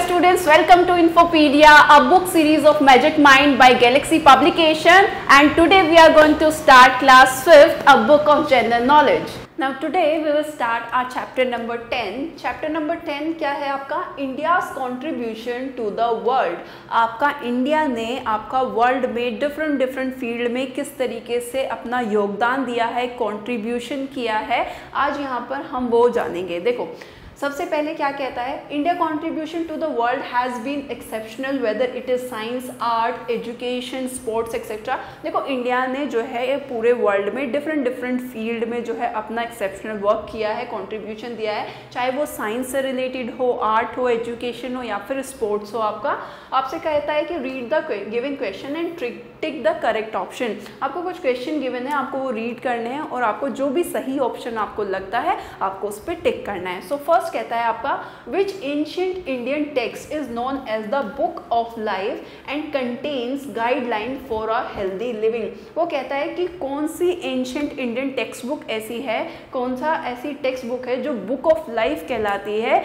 students, welcome to Infopedia, a book series of Magic Mind by Galaxy Publication, and today we are going to start class 5th, a book of general knowledge. Now today we will start our chapter number 10. Chapter number 10 क्या है आपका? India's contribution to the world. आपका India ने आपका world में different field में किस तरीके से अपना योगदान दिया है, कंट्रीब्यूशन किया है, आज यहाँ पर हम वो जानेंगे। देखो सबसे पहले क्या कहता है, India contribution to the world has been exceptional whether it is science, art, education, sports etcetera. देखो इंडिया ने जो है ये पूरे वर्ल्ड में डिफरेंट फील्ड में जो है अपना एक्सेप्शनल वर्क किया है, कंट्रीब्यूशन दिया है, चाहे वो साइंस से रिलेटेड हो, आर्ट हो, एजुकेशन हो या फिर स्पोर्ट्स हो। आपसे कहता है कि read the given question and tick the correct option. आपको कुछ क्वेश्चन गिवन है, आपको वो रीड करने हैं और आपको जो भी सही ऑप्शन आपको लगता है आपको उस पर टिक करना है। सो फर्स्ट कहता है आपका which ancient Indian text is known as the book of life and contains guideline for a healthy living. वो कहता है कि कौन सी एंशिएंट इंडियन टेक्स्ट बुक ऐसी है, कौन सा ऐसी टेक्स्ट बुक है जो बुक ऑफ लाइफ कहलाती है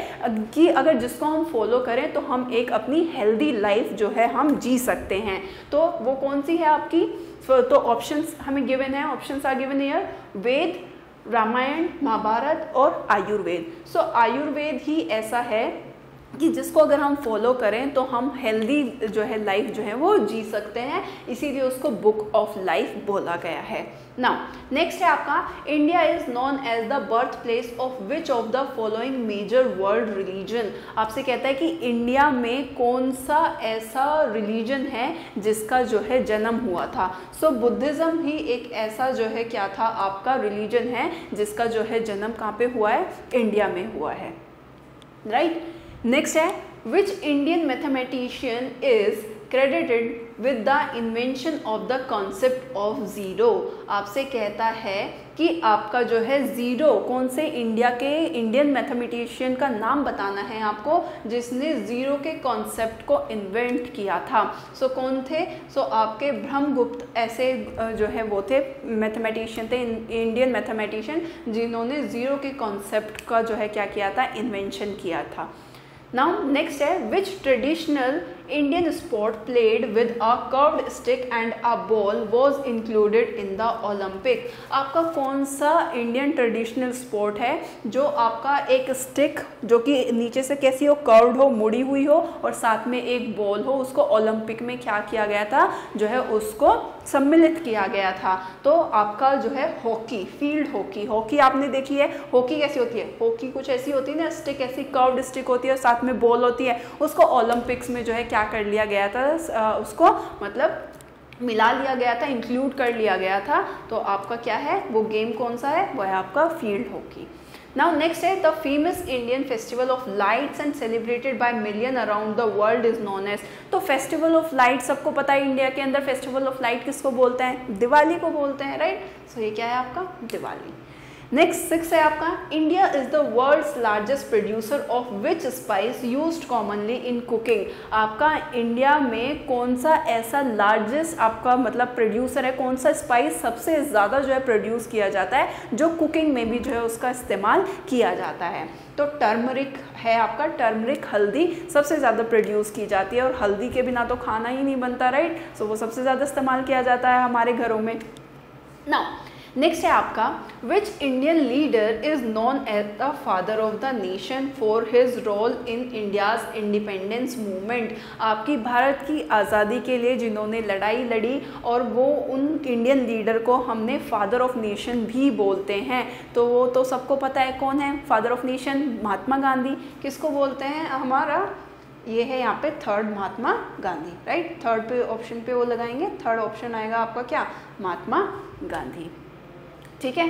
कि अगर जिसको हम फॉलो करें तो हम एक अपनी हेल्दी लाइफ जो है हम जी सकते हैं। तो वो कौन सी है आपकी? तो ऑप्शंस हमें गिवन है, ऑप्शंस आर गिवन हियर, वेद, रामायण, महाभारत और आयुर्वेद। सो आयुर्वेद ही ऐसा है कि जिसको अगर हम फॉलो करें तो हम हेल्दी जो है लाइफ जो है वो जी सकते हैं, इसीलिए उसको बुक ऑफ लाइफ बोला गया है। नाउ नेक्स्ट है आपका India is known as the birth place of which of the following major world religion. आपसे कहता है कि इंडिया में कौन सा ऐसा रिलीजन है जिसका जो है जन्म हुआ था। सो बुद्धिज्म ही एक ऐसा जो है क्या था आपका रिलीजन है जिसका जो है जन्म कहाँ पे हुआ है? इंडिया में हुआ है, राइट। नेक्स्ट है which Indian mathematician is credited with the invention of the concept of zero. आपसे कहता है कि आपका जो है जीरो कौन से इंडियन मैथमेटिशियन का नाम बताना है आपको जिसने जीरो के कॉन्सेप्ट को इन्वेंट किया था। सो कौन थे? सो आपके ब्रह्मगुप्त ऐसे जो है वो थे मैथमेटिशियन थे, इंडियन मैथमेटिशियन जिन्होंने जीरो के कॉन्सेप्ट का जो है क्या किया था? इन्वेंशन किया था। नाउ नेक्स्ट है which traditional Indian sport played with a curved stick and a ball was included in the Olympic. आपका कौन सा इंडियन ट्रेडिशनल स्पोर्ट है जो आपका एक स्टिक जो कि नीचे से कैसी हो, कर्व्ड हो, मुड़ी हुई हो और साथ में एक बॉल हो, उसको ओलंपिक में क्या किया गया था? जो है उसको सम्मिलित किया गया था। तो आपका जो है हॉकी, फील्ड हॉकी आपने देखी है। हॉकी कैसी होती है? हॉकी कुछ ऐसी होती है ना, स्टिक ऐसी कर्व्ड स्टिक होती है और साथ में बॉल होती है। उसको ओलंपिक्स में जो है क्या कर लिया गया था? उसको मतलब मिला लिया गया था, इंक्लूड कर लिया गया था। तो आपका क्या है वो गेम कौन सा है? वो है आपका फील्ड हॉकी। Now next है the famous Indian festival of lights and celebrated by million around the world is known as। तो फेस्टिवल ऑफ लाइट सबको पता है, इंडिया के अंदर फेस्टिवल ऑफ लाइट किसको बोलते हैं? दिवाली को बोलते हैं, राइट। सो ये क्या है आपका? दिवाली। नेक्स्ट 6 है आपका India is the world's largest producer of which spice used commonly in cooking. आपका इंडिया में कौन सा ऐसा लार्जेस्ट आपका मतलब प्रोड्यूसर है, कौन सा स्पाइस सबसे ज़्यादा जो है प्रोड्यूस किया जाता है जो कुकिंग में भी जो है उसका इस्तेमाल किया जाता है? तो टर्मरिक है आपका, टर्मरिक हल्दी सबसे ज़्यादा प्रोड्यूस की जाती है और हल्दी के बिना तो खाना ही नहीं बनता, राइट। सो वो सबसे ज़्यादा इस्तेमाल किया जाता है हमारे घरों में। नाउ नेक्स्ट है आपका which Indian leader is known as the father of the nation for his role in India's independence movement. आपकी भारत की आज़ादी के लिए जिन्होंने लड़ाई लड़ी और वो उन इंडियन लीडर को हमने फादर ऑफ नेशन भी बोलते हैं। तो वो तो सबको पता है कौन है father of nation? Mahatma Gandhi. किसको बोलते हैं? हमारा ये है यहाँ पे third Mahatma Gandhi, right. Third पे ऑप्शन पे वो लगाएंगे, थर्ड ऑप्शन आएगा आपका क्या? महात्मा गांधी, ठीक है।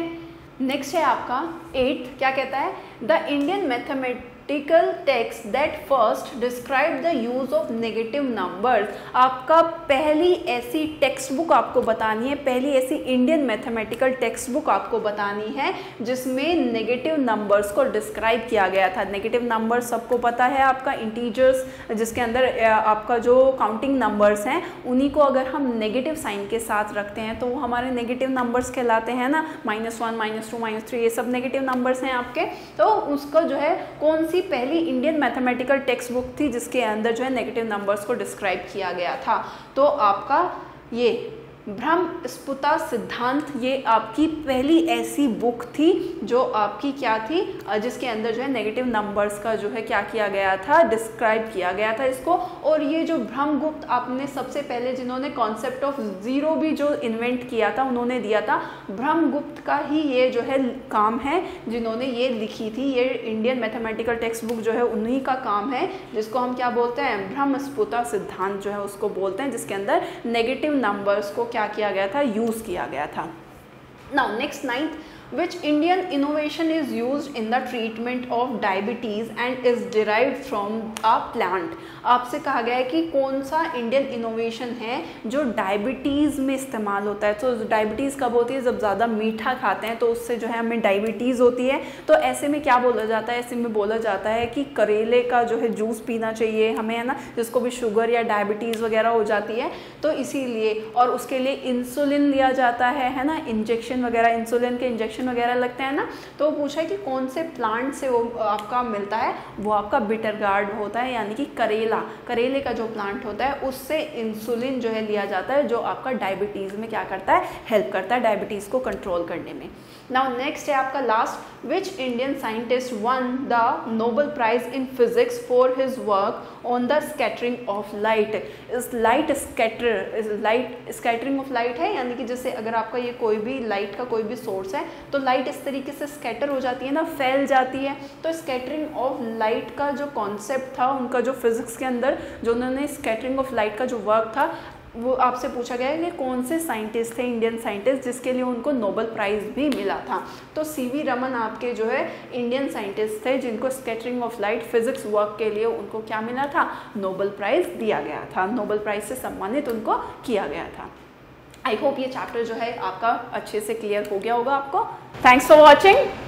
नेक्स्ट है आपका 8 क्या कहता है? The Indian mathematical text that first describe the use of negative numbers. आपका पहली ऐसी टेक्स्ट बुक आपको बतानी है, पहली ऐसी इंडियन मैथमेटिकल टेक्स्ट बुक आपको बतानी है जिसमें नेगेटिव नंबर्स को डिस्क्राइब किया गया था। नेगेटिव नंबर्स सबको पता है आपका इंटीजर्स, जिसके अंदर आपका जो काउंटिंग नंबर्स हैं उन्हीं को अगर हम नेगेटिव साइन के साथ रखते हैं तो वो हमारे नेगेटिव नंबर्स कहलाते हैं ना। -1, -2, -3 ये सब नेगेटिव नंबर्स हैं आपके। तो उसका जो है कौन सी सी पहली इंडियन मैथमेटिकल टेक्स्ट बुक थी जिसके अंदर जो है नेगेटिव नंबर्स को डिस्क्राइब किया गया था। तो आपका ये ब्रह्मस्पुता सिद्धांत ये आपकी पहली ऐसी बुक थी जो आपकी क्या थी, जिसके अंदर जो है नेगेटिव नंबर्स का जो है क्या किया गया था, डिस्क्राइब किया गया था इसको। और ये जो ब्रह्मगुप्त आपने सबसे पहले जिन्होंने कॉन्सेप्ट ऑफ ज़ीरो भी जो इन्वेंट किया था उन्होंने दिया था, ब्रह्मगुप्त का ही ये जो है काम है जिन्होंने ये लिखी थी। ये इंडियन मैथमेटिकल टेक्स्ट बुक जो है उन्हीं का काम है, जिसको हम क्या बोलते हैं, ब्रह्मस्पुता सिद्धांत जो है उसको बोलते हैं, जिसके अंदर नेगेटिव नंबर्स को क्या किया गया था, यूज किया गया था। Now next 9th, which Indian innovation is used in the treatment of diabetes and is derived from a plant। आपसे कहा गया है कि कौन सा इंडियन इनोवेशन है जो डायबिटीज़ में इस्तेमाल होता है। तो डायबिटीज़ कब होती है, जब ज़्यादा मीठा खाते हैं तो उससे जो है हमें डायबिटीज़ होती है। तो ऐसे में क्या बोला जाता है, ऐसे में बोला जाता है कि करेले का जो है जूस पीना चाहिए हमें, है ना, जिसको भी शुगर या डायबिटीज़ वगैरह हो जाती है तो इसीलिए। और उसके लिए इंसुलिन लिया जाता है ना, इंजेक्शन वगैरह, इंसुलिन के इंजेक्शन वगैरह लगते हैं ना। तो पूछा है कि कौन से प्लांट से वो आपका मिलता है, वो आपका बिटर गार्ड होता है, यानी कि करेले का जो प्लांट होता है उससे इंसुलिन जो है लिया जाता है, जो आपका डायबिटीज़ में क्या करता है, हेल्प करता है डायबिटीज़ को कंट्रोल करने में। नाउ नेक्स्ट है आपका last, which Indian scientist won the Nobel prize in physics for his work on the scattering of light. इस लाइट स्कैटरिंग ऑफ लाइट है, यानी कि जैसे अगर आपका ये कोई भी लाइट का कोई भी सोर्स है तो लाइट इस तरीके से स्कैटर हो जाती है ना, फैल जाती है। तो स्कैटरिंग ऑफ लाइट का जो कॉन्सेप्ट था उनका, जो फिजिक्स के अंदर जो उन्होंने स्कैटरिंग ऑफ लाइट का जो वर्क था, वो आपसे पूछा गया है कि कौन से साइंटिस्ट थे, इंडियन साइंटिस्ट, जिसके लिए उनको नोबेल प्राइज़ भी मिला था। तो सीवी रमन आपके जो है इंडियन साइंटिस्ट थे जिनको scattering of light physics work के लिए उनको क्या मिला था, नोबेल प्राइज़ दिया गया था, नोबेल प्राइज़ से सम्मानित उनको किया गया था। आई होप ये चैप्टर जो है आपका अच्छे से क्लियर हो गया होगा आपको। Thanks for watching.